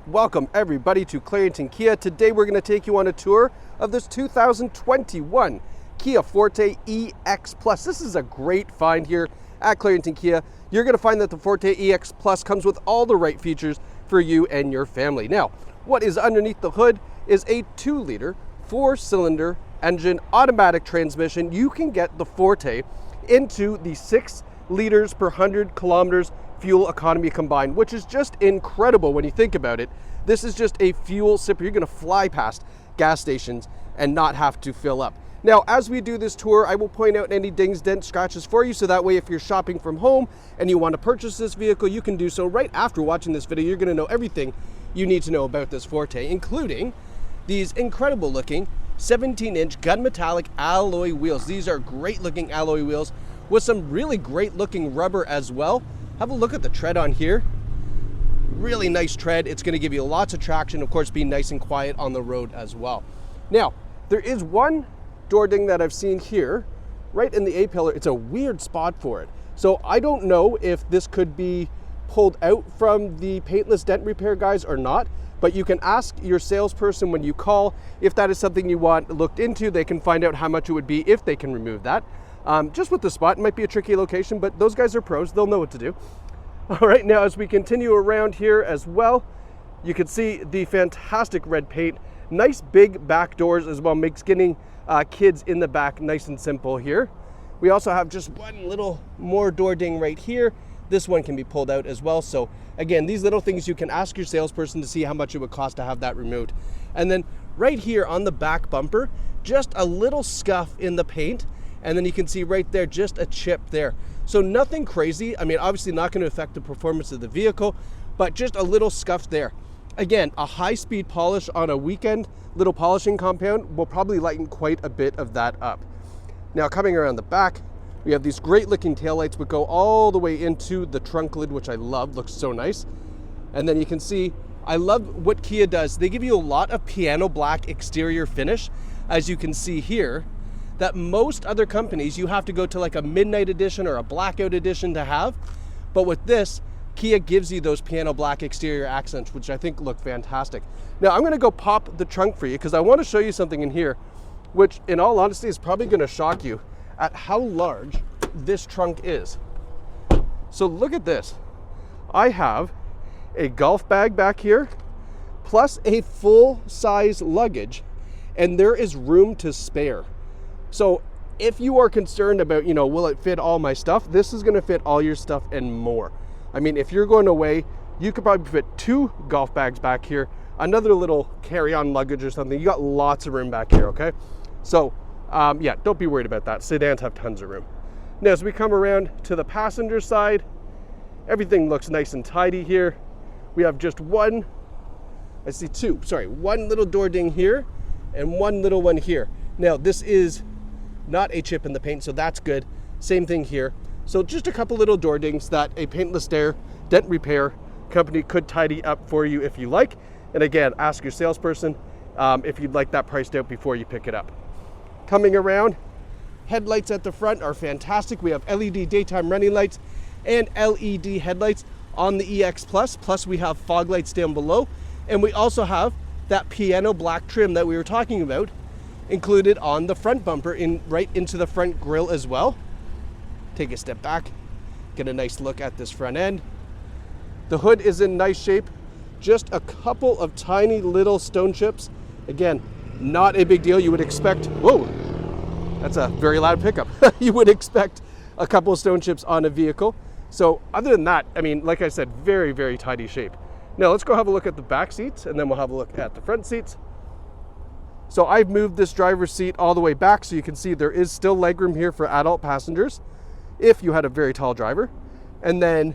Welcome everybody to Clarington Kia. Today we're going to take you on a tour of this 2021 Kia Forte EX Plus. This is a great find here at Clarington Kia. You're going to find that the Forte EX Plus comes with all the right features for you and your family. Now, what is underneath the hood is a 2-liter, 4-cylinder engine, automatic transmission. You can get the Forte into the 6 liters per 100 kilometers fuel economy combined, which is just incredible when you think about it. This is just a fuel sipper. You're going to fly past gas stations and not have to fill up. Now, as we do this tour, I will point out any dings, dents, scratches for you, so that way if you're shopping from home and you want to purchase this vehicle, you can do so right after watching this video. You're going to know everything you need to know about this Forte, including these incredible looking 17-inch gun metallic alloy wheels. These are great looking alloy wheels with some really great looking rubber as well. Have a look at the tread on here. Really nice tread. It's going to give you lots of traction, of course, be nice and quiet on the road as well. Now, there is one door ding that I've seen here, right in the A-pillar. It's a weird spot for it. So I don't know if this could be pulled out from the paintless dent repair guys or not, but you can ask your salesperson when you call if that is something you want looked into. They can find out how much it would be if they can remove that. Just with the spot, it might be a tricky location, but those guys are pros. They'll know what to do. All right, now as we continue around here as well, you can see the fantastic red paint. Nice big back doors as well, makes getting kids in the back nice and simple here. We also have just one little more door ding right here. This one can be pulled out as well. So again, these little things you can ask your salesperson to see how much it would cost to have that removed. And then right here on the back bumper, just a little scuff in the paint. And then you can see right there, just a chip there. So nothing crazy. I mean, obviously not going to affect the performance of the vehicle, but just a little scuff there. Again, a high-speed polish on a weekend, little polishing compound will probably lighten quite a bit of that up. Now, coming around the back, we have these great looking taillights which go all the way into the trunk lid, which I love, looks so nice. And then you can see, I love what Kia does. They give you a lot of piano black exterior finish, as you can see here, that most other companies you have to go to like a midnight edition or a blackout edition to have. But with this, Kia gives you those piano black exterior accents, which I think look fantastic. Now I'm gonna go pop the trunk for you because I want to show you something in here, which in all honesty is probably gonna shock you at how large this trunk is. So look at this. I have a golf bag back here, plus a full size luggage, and there is room to spare. So if you are concerned about, will it fit all my stuff? This is gonna fit all your stuff and more. I mean, if you're going away, you could probably fit 2 golf bags back here, another little carry-on luggage or something. You got lots of room back here, okay? So yeah, don't be worried about that. Sedans have tons of room. Now, as we come around to the passenger side, everything looks nice and tidy here. We have just one little door ding here and one little one here. Now, this is not a chip in the paint, so that's good. Same thing here. So just a couple little door dings that a paintless dent repair company could tidy up for you if you like. And again, ask your salesperson if you'd like that priced out before you pick it up. Coming around, headlights at the front are fantastic. We have LED daytime running lights and LED headlights on the EX Plus. Plus we have fog lights down below. And we also have that piano black trim that we were talking about included on the front bumper, right into the front grille as well. Take a step back, get a nice look at this front end. The hood is in nice shape. Just a couple of tiny little stone chips. Again, not a big deal. You would expect, whoa, that's a very loud pickup. You would expect a couple of stone chips on a vehicle. So other than that, I mean, like I said, very, very tidy shape. Now let's go have a look at the back seats and then we'll have a look at the front seats. So I've moved this driver's seat all the way back so you can see there is still legroom here for adult passengers if you had a very tall driver. And then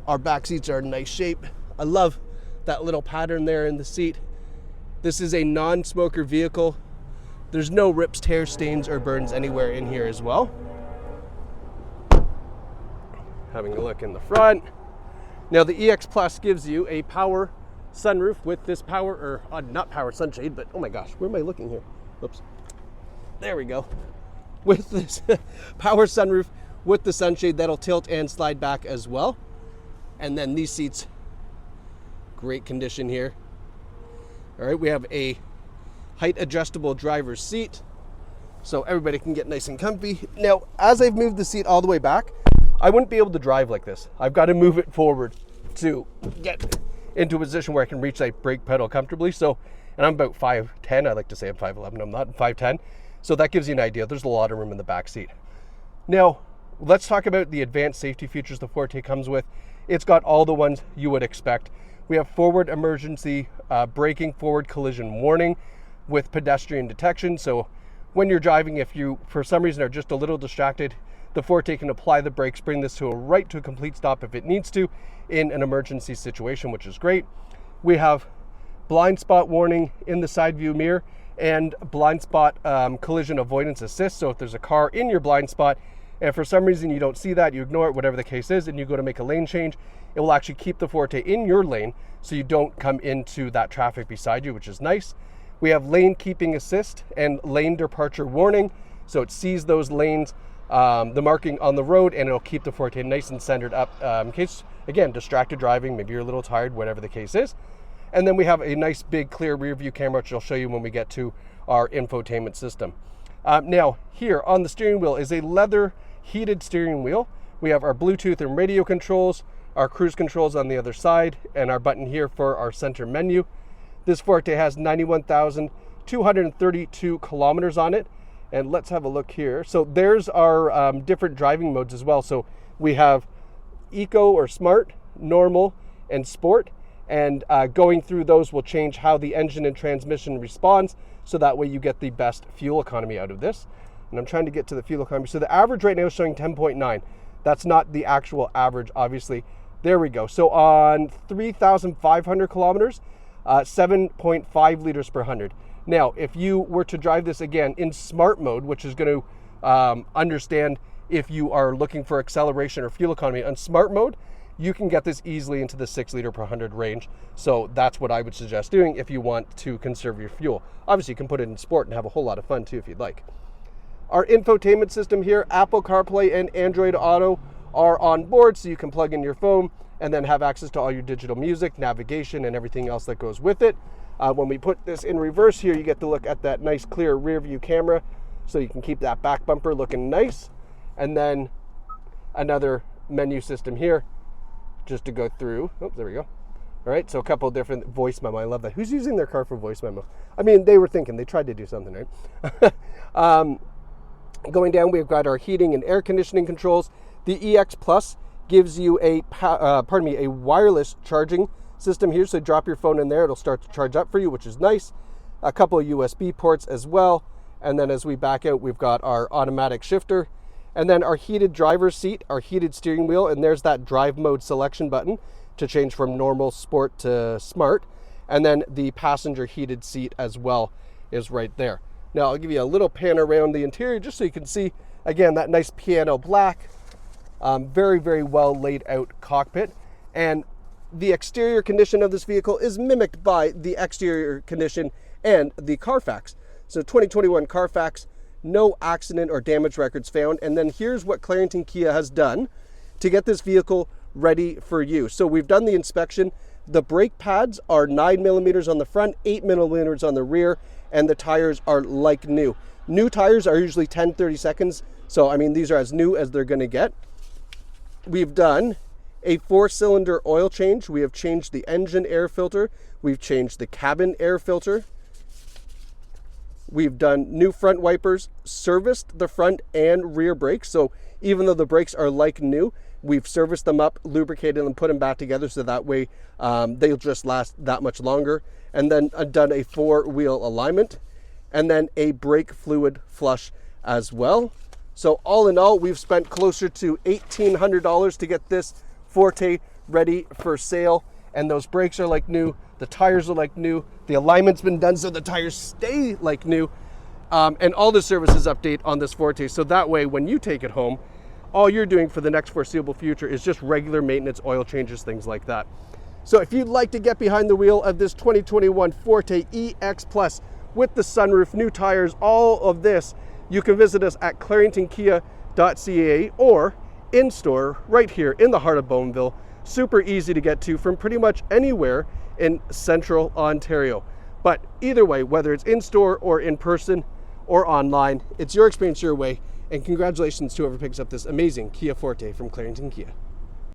our back seats are in nice shape. I love that little pattern there in the seat. This is a non-smoker vehicle. There's no rips, tears, stains, or burns anywhere in here as well. Having a look in the front. Now the EX Plus gives you a power sunroof with this not power sunshade, but oh my gosh, where am I looking here? Oops. There we go. With this power sunroof with the sunshade that'll tilt and slide back as well. And then these seats great condition here. All right, we have a height adjustable driver's seat, so everybody can get nice and comfy. Now, as I've moved the seat all the way back, I wouldn't be able to drive like this. I've got to move it forward to get into a position where I can reach that brake pedal comfortably. So, and I'm about 5'10". I like to say I'm 5'11". I'm not 5'10". So that gives you an idea. There's a lot of room in the back seat. Now, let's talk about the advanced safety features the Forte comes with. It's got all the ones you would expect. We have forward emergency braking, forward collision warning with pedestrian detection. So when you're driving, if you, for some reason, are just a little distracted, the Forte can apply the brakes, bring this to a complete stop if it needs to in an emergency situation, which is great. We have blind spot warning in the side view mirror and blind spot collision avoidance assist. So if there's a car in your blind spot and for some reason you don't see that, you ignore it, whatever the case is, and you go to make a lane change, it will actually keep the Forte in your lane so you don't come into that traffic beside you, which is nice. We have lane keeping assist and lane departure warning. So it sees those lanes, the marking on the road, and it'll keep the Forte nice and centered up in case, again, distracted driving, maybe you're a little tired, whatever the case is. And then we have a nice big clear rear view camera, which I'll show you when we get to our infotainment system. Now, here on the steering wheel is a leather heated steering wheel. We have our Bluetooth and radio controls, our cruise controls on the other side, and our button here for our center menu. This Forte has 91,232 kilometers on it. And let's have a look here. So there's our different driving modes as well. So we have Eco or Smart, Normal, and Sport. And going through those will change how the engine and transmission responds. So that way you get the best fuel economy out of this. And I'm trying to get to the fuel economy. So the average right now is showing 10.9. That's not the actual average, obviously. There we go. So on 3,500 kilometers, 7.5 liters per 100. Now, if you were to drive this again in smart mode, which is going to understand if you are looking for acceleration or fuel economy, on smart mode, you can get this easily into the 6 liter per 100 range. So that's what I would suggest doing if you want to conserve your fuel. Obviously, you can put it in sport and have a whole lot of fun too if you'd like. Our infotainment system here, Apple CarPlay and Android Auto are on board, so you can plug in your phone and then have access to all your digital music, navigation, and everything else that goes with it. When we put this in reverse here, you get to look at that nice clear rear view camera, so you can keep that back bumper looking nice. And then another menu system here, just to go through. Oh, there we go. All right, so a couple of different voice memo. I love that. Who's using their car for voice memo? I mean, they were thinking, they tried to do something, right? Going down, we've got our heating and air conditioning controls. The EX Plus gives you a wireless charging system here. So drop your phone in there, it'll start to charge up for you, which is nice. A couple of USB ports as well. And then as we back out, we've got our automatic shifter, and then our heated driver's seat, our heated steering wheel, and there's that drive mode selection button to change from normal, sport to smart. And then the passenger heated seat as well is right there. Now I'll give you a little pan around the interior just so you can see, again, that nice piano black, very, very well laid out cockpit. And the exterior condition of this vehicle is mimicked by the exterior condition and the Carfax. So 2021 Carfax, no accident or damage records found. And then here's what Clarington Kia has done to get this vehicle ready for you. So we've done the inspection. The brake pads are 9 millimeters on the front, 8 millimeters on the rear, and the tires are like new. New tires are usually 10-30 seconds. So, I mean, these are as new as they're gonna get. We've done a 4-cylinder oil change. We have changed the engine air filter. We've changed the cabin air filter. We've done new front wipers, serviced the front and rear brakes. So even though the brakes are like new, we've serviced them up, lubricated them, put them back together so that way they'll just last that much longer. And then done a 4-wheel alignment, and then a brake fluid flush as well. So all in all, we've spent closer to $1,800 to get this Forte ready for sale. And those brakes are like new, the tires are like new, the alignment's been done so the tires stay like new, and all the services update on this Forte. So that way, when you take it home, all you're doing for the next foreseeable future is just regular maintenance, oil changes, things like that. So if you'd like to get behind the wheel of this 2021 Forte EX Plus with the sunroof, new tires, all of this, you can visit us at claringtonkia.ca or in store right here in the heart of Bowmanville. Super easy to get to from pretty much anywhere in Central Ontario. But either way, whether it's in store or in person or online, it's your experience your way. And congratulations to whoever picks up this amazing Kia Forte from Clarington Kia.